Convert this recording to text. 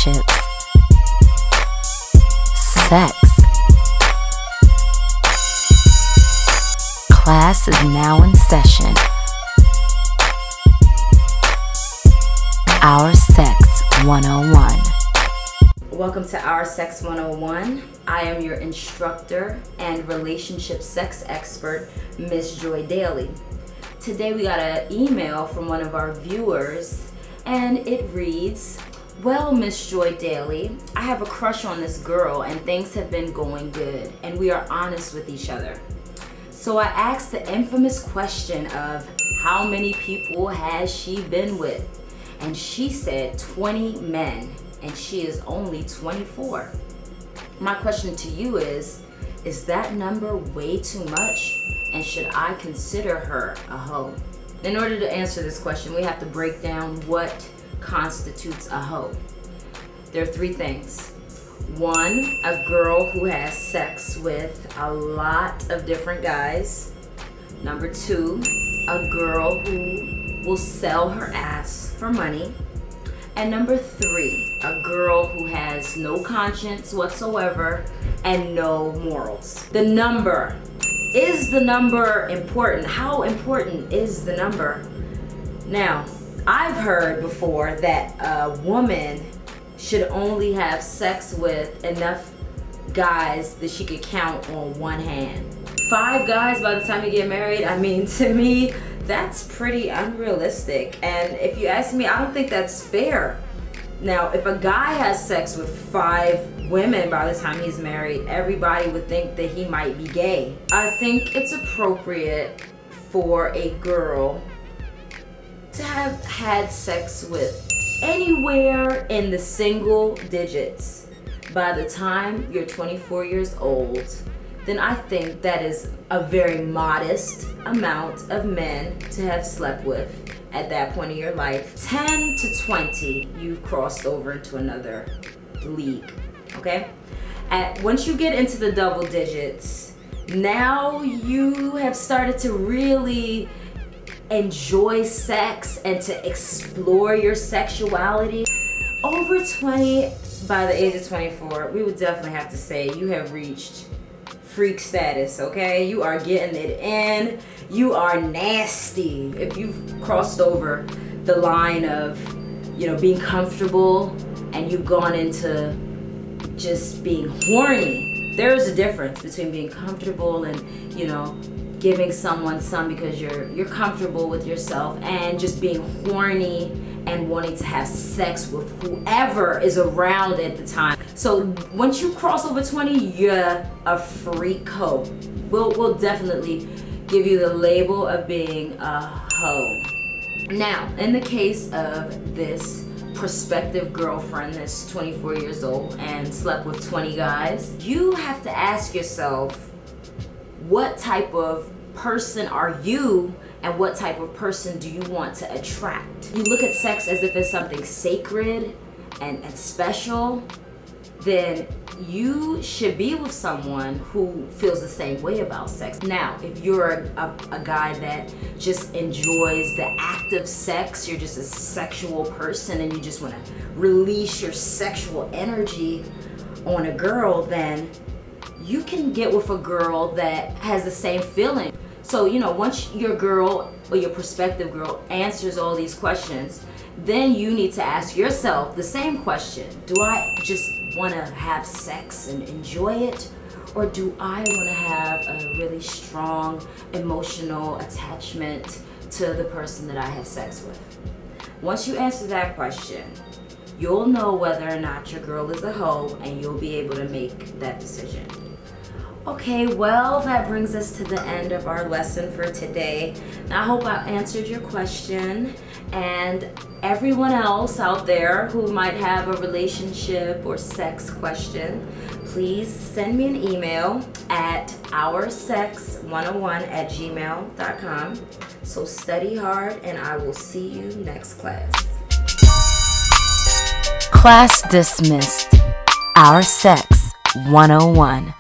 relationships, sex. Class is now in session. Our Sex 101. Welcome to Our Sex 101. I am your instructor and relationship sex expert, Miss Joy Daly. Today we got an email from one of our viewers and it reads, "Well, Miss Joy Daly, I have a crush on this girl and things have been going good and we are honest with each other. So I asked the infamous question of how many people has she been with? And she said 20 men and she is only 24. My question to you is that number way too much? And should I consider her a hoe?" In order to answer this question, we have to break down what constitutes a hoe. There are three things. One, a girl who has sex with a lot of different guys. Number two, a girl who will sell her ass for money. And number three, a girl who has no conscience whatsoever and no morals. The number. Is the number important? How important is the number? Now, I've heard before that a woman should only have sex with enough guys that she could count on one hand. 5 guys by the time you get married, I mean, to me, that's pretty unrealistic. And if you ask me, I don't think that's fair. Now, if a guy has sex with 5 women by the time he's married, everybody would think that he might be gay. I think it's appropriate for a girl to have had sex with anywhere in the single digits by the time you're 24 years old. Then I think that is a very modest amount of men to have slept with at that point in your life. 10 to 20, you've crossed over into another league, okay? Once you get into the double digits, now you have started to really enjoy sex and to explore your sexuality. Over 20, by the age of 24, we would definitely have to say you have reached freak status, okay? You are getting it in. You are nasty. If you've crossed over the line of, you know, being comfortable and you've gone into just being horny, there is a difference between being comfortable and, you know, giving someone some because you're comfortable with yourself and just being horny and wanting to have sex with whoever is around at the time. So once you cross over 20, you're a freak hoe. We'll definitely give you the label of being a hoe. Now, in the case of this prospective girlfriend that's 24 years old and slept with 20 guys, you have to ask yourself, what type of person are you and what type of person do you want to attract? You look at sex as if it's something sacred and special, then you should be with someone who feels the same way about sex. Now, if you're a guy that just enjoys the act of sex, you're just a sexual person and you just want to release your sexual energy on a girl, then you can get with a girl that has the same feeling. So, you know, once your girl or your prospective girl answers all these questions, then you need to ask yourself the same question. Do I just want to have sex and enjoy it? Or do I want to have a really strong emotional attachment to the person that I have sex with? Once you answer that question, you'll know whether or not your girl is a hoe and you'll be able to make that decision. Okay, well, that brings us to the end of our lesson for today. Now, I hope I answered your question, and everyone else out there who might have a relationship or sex question, please send me an email at oursex101@gmail.com. So study hard, and I will see you next class. Class dismissed. Our Sex 101.